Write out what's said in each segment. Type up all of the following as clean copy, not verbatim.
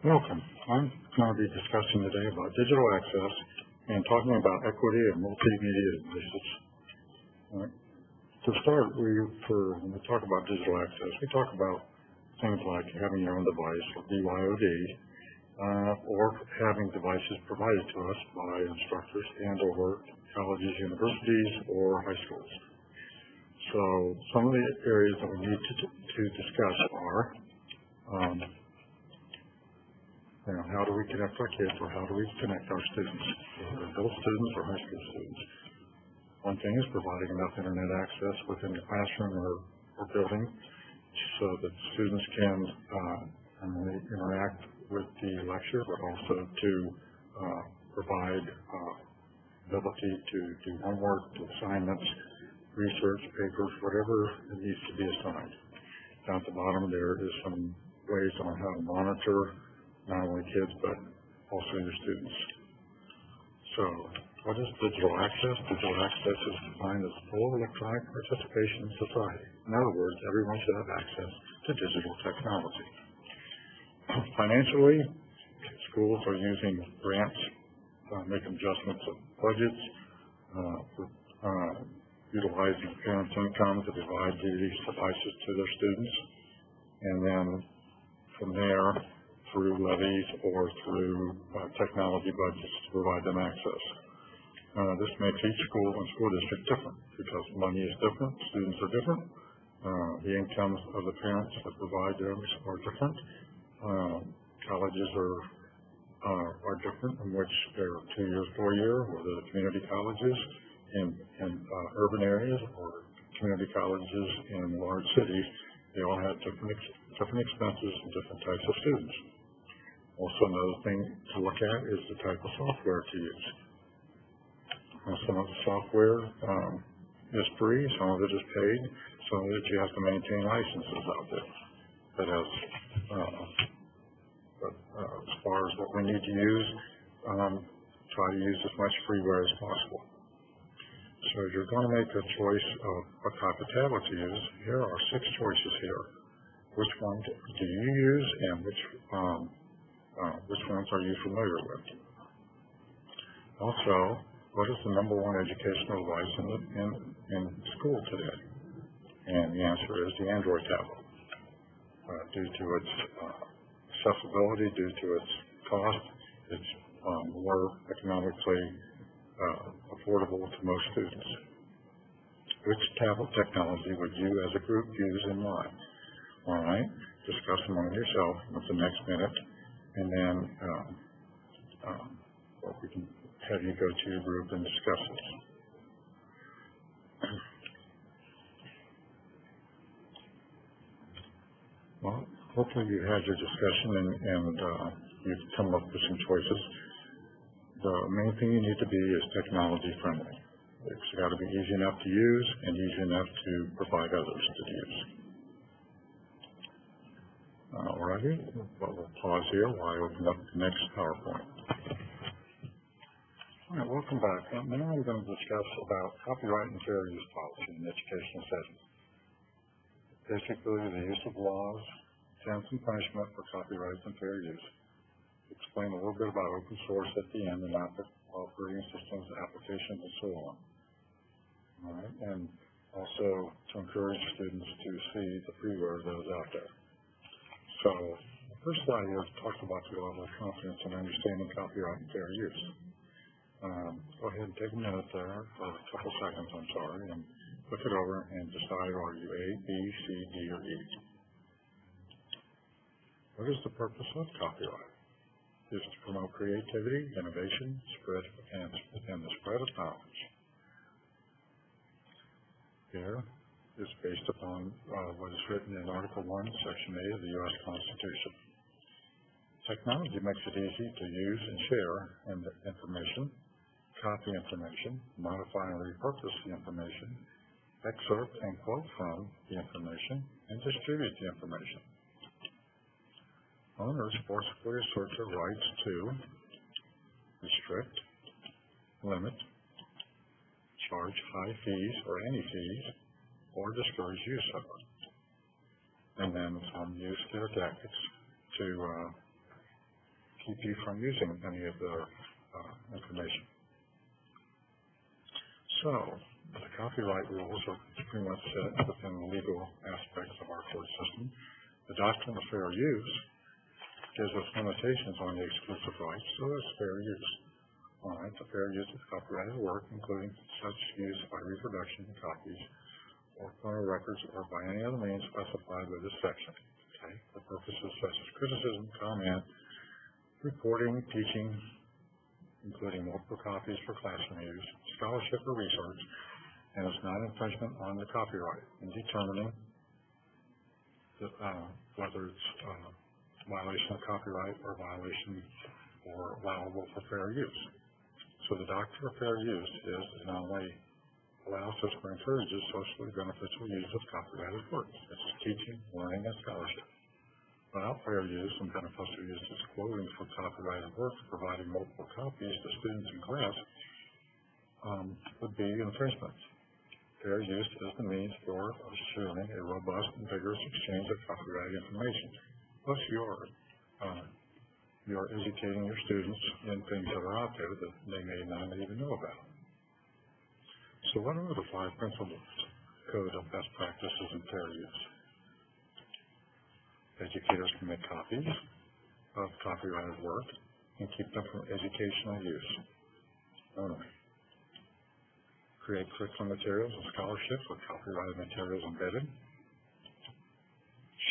Welcome. I'm going to be discussing today about digital access and talking about equity and multimedia devices. To start, when we talk about digital access, we talk about things like having your own device, or BYOD, or having devices provided to us by instructors and or colleges, universities, or high schools. So some of the areas that we need to discuss are how do we connect our kids, or how do we connect our students, whether adult students or high school students. One thing is providing enough internet access within the classroom or building so that students can interact with the lecture, but also to provide ability to do homework, do assignments, research, papers, whatever it needs to be assigned. Down at the bottom there is some ways on how to monitor not only kids, but also your students. So, what is digital access? Digital access is defined as full electronic participation in society. In other words, everyone should have access to digital technology. Financially, schools are using grants, making adjustments of budgets, utilizing parents' income to provide these devices to their students, and then from there, through levies or through technology budgets to provide them access. This makes each school and school district different because money is different, students are different, the incomes of the parents that provide them are different. Colleges are different, in which they're 2 years, 4 year, whether the community colleges in urban areas or community colleges in large cities, they all have different expenses and different types of students. Also, another thing to look at is the type of software to use. Some of the software is free, some of it is paid, some of it you have to maintain licenses out there. But as far as what we need to use, try to use as much freeware as possible. So if you're going to make a choice of what type of tablet to use, here are 6 choices here. Which one do you use, and which ones are you familiar with? Also, what is the #1 educational device in school today? And the answer is the Android tablet. Due to its accessibility, due to its cost, it's more economically affordable to most students. Which tablet technology would you as a group use and why? All right, discuss among yourself with the next minute, and then we can have you go to your group and discuss this. Well, hopefully you had your discussion and you've come up with some choices. The main thing you need to be is technology friendly. It's got to be easy enough to use and easy enough to provide others to use. Alrighty, well, we'll pause here while I open up the next PowerPoint. All right, welcome back. Now I'm going to discuss about copyright and fair use policy in educational settings. Basically, the use of laws, terms and punishment for copyright and fair use. Explain a little bit about open source at the end and operating systems, applications, and so on. All right, and also to encourage students to see the freeware that is out there. So, the first slide here talks about your level of confidence in understanding copyright and fair use. Go ahead and take a minute there, or a couple seconds, I'm sorry, and look it over and decide, are you A, B, C, D, or E? What is the purpose of copyright? It is to promote creativity, innovation, and the spread of knowledge. Here is based upon what is written in Article 1, Section A of the U.S. Constitution. Technology makes it easy to use and share information, copy information, modify and repurpose the information, excerpt and quote from the information, and distribute the information. Owners forcibly assert their rights to restrict, limit, charge high fees or any fees, or discourage use of it. And then some use their tactics to keep you from using any of their information. So, the copyright rules are pretty much set within the legal aspects of our court system. The doctrine of fair use gives us limitations on the exclusive rights, so it's fair use. All right, the fair use of copyrighted work, including such use by reproduction, copies, or photo records, or by any other means specified by this section. Okay, for purposes such as criticism, comment, reporting, teaching, including multiple copies for classroom use, scholarship or research, and is not infringement on the copyright in determining whether it's violation of copyright or violation or allowable for fair use. So the doctrine of fair use is not only allows us or encourages socially beneficial use of copyrighted works, such as teaching, learning, and scholarship. Without fair use and beneficial use as clothing for copyrighted works, providing multiple copies to students in class would be infringement. Fair use is the means for assuring a robust and vigorous exchange of copyrighted information. Plus, you are educating your students in things that are out there that they may not even know about. So what are the 5 principles code of best practices in fair use? Educators can make copies of copyrighted work and keep them for educational use only. Create curriculum materials and scholarships with copyrighted materials embedded.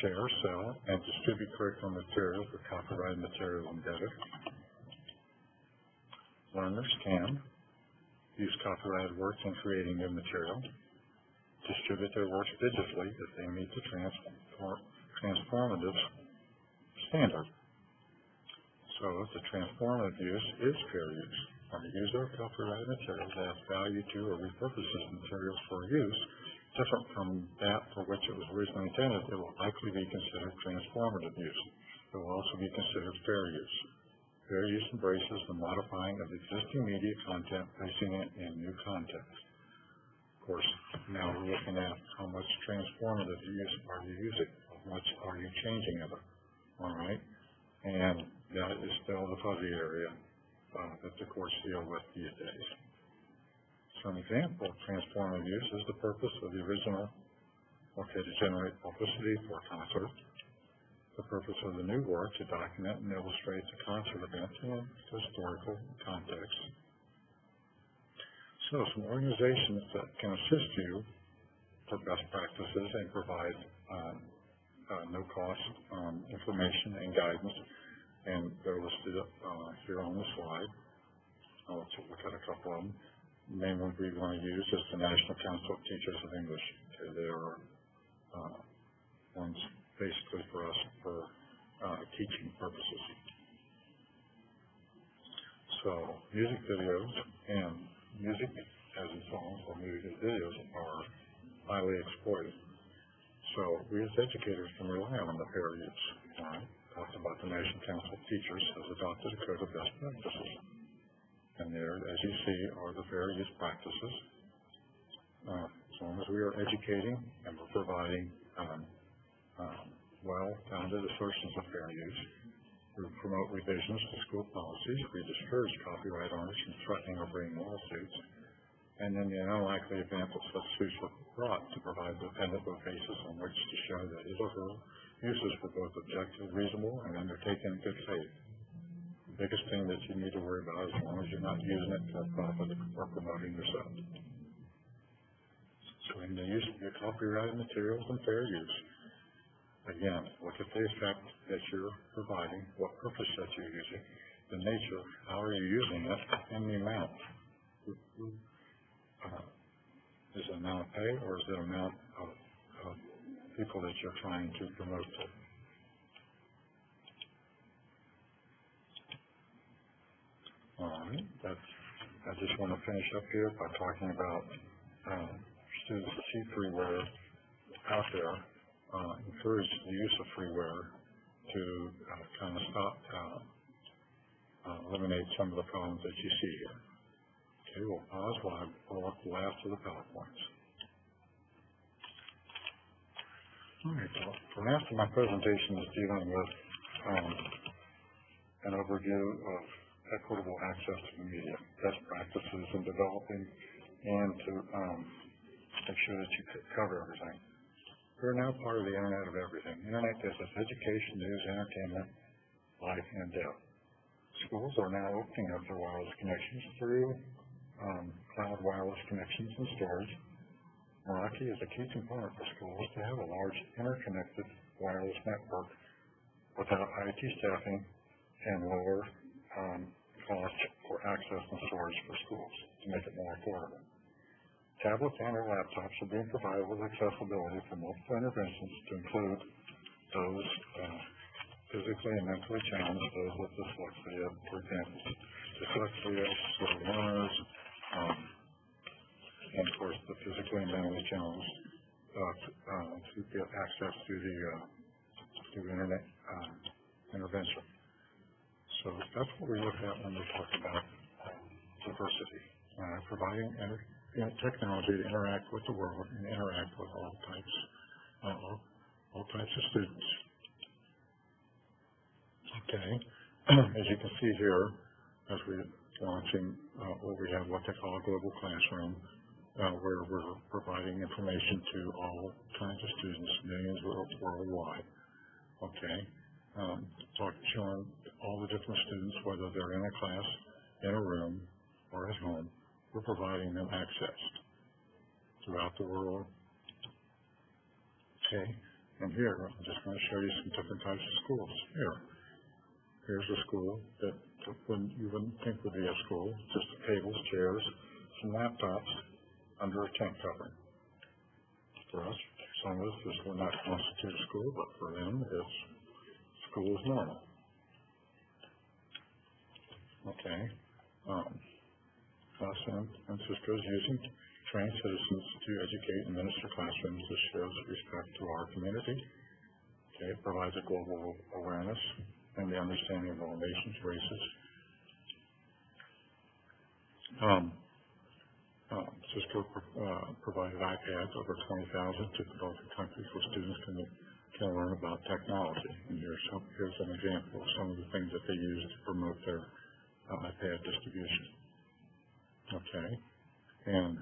Share, sell, and distribute curriculum materials with copyrighted materials embedded. Learners can use copyrighted works in creating new material. Distribute their works digitally if they meet the transformative standard. So the transformative use is fair use. When the user of copyrighted materials adds value to or repurposes materials for use different from that for which it was originally intended, it will likely be considered transformative use. It will also be considered fair use. Fair use embraces the modifying of existing media content, placing it in new context. Of course, now we're looking at how much transformative use are you using, how much are you changing of it, all right? And that is still the fuzzy area that the courts deal with these days. So an example of transformative use is the purpose of the original, to generate publicity for a concert. The purpose of the new work to document and illustrate the concert event in a historical context. So some organizations that can assist you for best practices and provide no-cost information and guidance, and they're listed here on the slide. Let's look at a couple of them. The main one we want to use is the National Council of Teachers of English. Okay, they are ones basically for us for teaching purposes. So music videos and music as in songs or music videos are highly exploited. So we as educators can rely on the fair use. Talked about the National Council of Teachers has adopted a code of best practices. And there, as you see, are the fair use practices. As long as we are educating and we're providing well-founded assertions of fair use, we promote revisions to school policies, we discourage copyright owners from threatening or bringing lawsuits, and in the unlikely event that such suits were brought, to provide dependable basis on which to show that his or her uses were both objectively reasonable and undertaken in good faith. The biggest thing that you need to worry about as long as you're not using it for profit or promoting yourself. So in the use of your copyrighted materials and fair use, again, look at the effect that you're providing, what purpose that you're using, the nature, how are you using it, and the amount. Is it amount of pay or is it amount of people that you're trying to promote to? All right, I just want to finish up here by talking about students to see freeware out there, encourage the use of freeware to kind of stop, eliminate some of the problems that you see here. Okay, we'll pause while I pull up the last of the PowerPoints. All right, so the last of my presentation is dealing with an overview of equitable access to the media, best practices in developing, and to make sure that you cover everything. We're now part of the Internet of everything. The Internet gives us education, news, entertainment, life, and death. Schools are now opening up their wireless connections through cloud wireless connections and storage. Meraki is a key component for schools to have a large interconnected wireless network without IT staffing and lower costs for access and storage for schools to make it more affordable. Tablets and or laptops are being provided with accessibility for multiple interventions to include those physically and mentally challenged, those with dyslexia, for example. Dyslexia for learners, and of course the physically and mentally challenged to get access to the internet intervention. So that's what we look at when we talk about diversity, providing technology to interact with the world and interact with all types of students. Okay, as you can see here, as we're launching we have what they call a global classroom, where we're providing information to all kinds of students, millions worldwide. Okay, showing all the different students, whether they're in a class, in a room, or at home. We're providing them access throughout the world. Okay, and here I'm just going to show you some different types of schools. Here's a school that you wouldn't think would be a school, just tables, chairs, some laptops under a tent covering. For us, some of this will not constitute a school, but for them, school is normal. Okay. Us and Cisco is using trained citizens to educate and minister classrooms. This shows respect to our community. Okay, it provides a global awareness and the understanding of all nations, races. Cisco provided iPads, over 20,000, to developing countries where students can learn about technology. And here's an example of some of the things that they use to promote their iPad distribution. Okay, and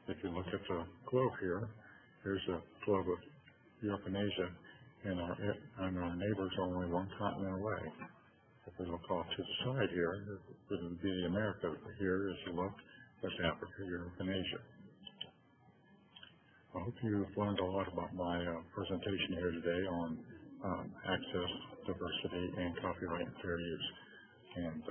if you look at the globe here, here's a globe of Europe and Asia, and our neighbors are only one continent away. If we look off to the side here, it would be America. Here is a look at Africa, Europe, and Asia. I hope you've learned a lot about my presentation here today on access, diversity, and copyright and fair use. And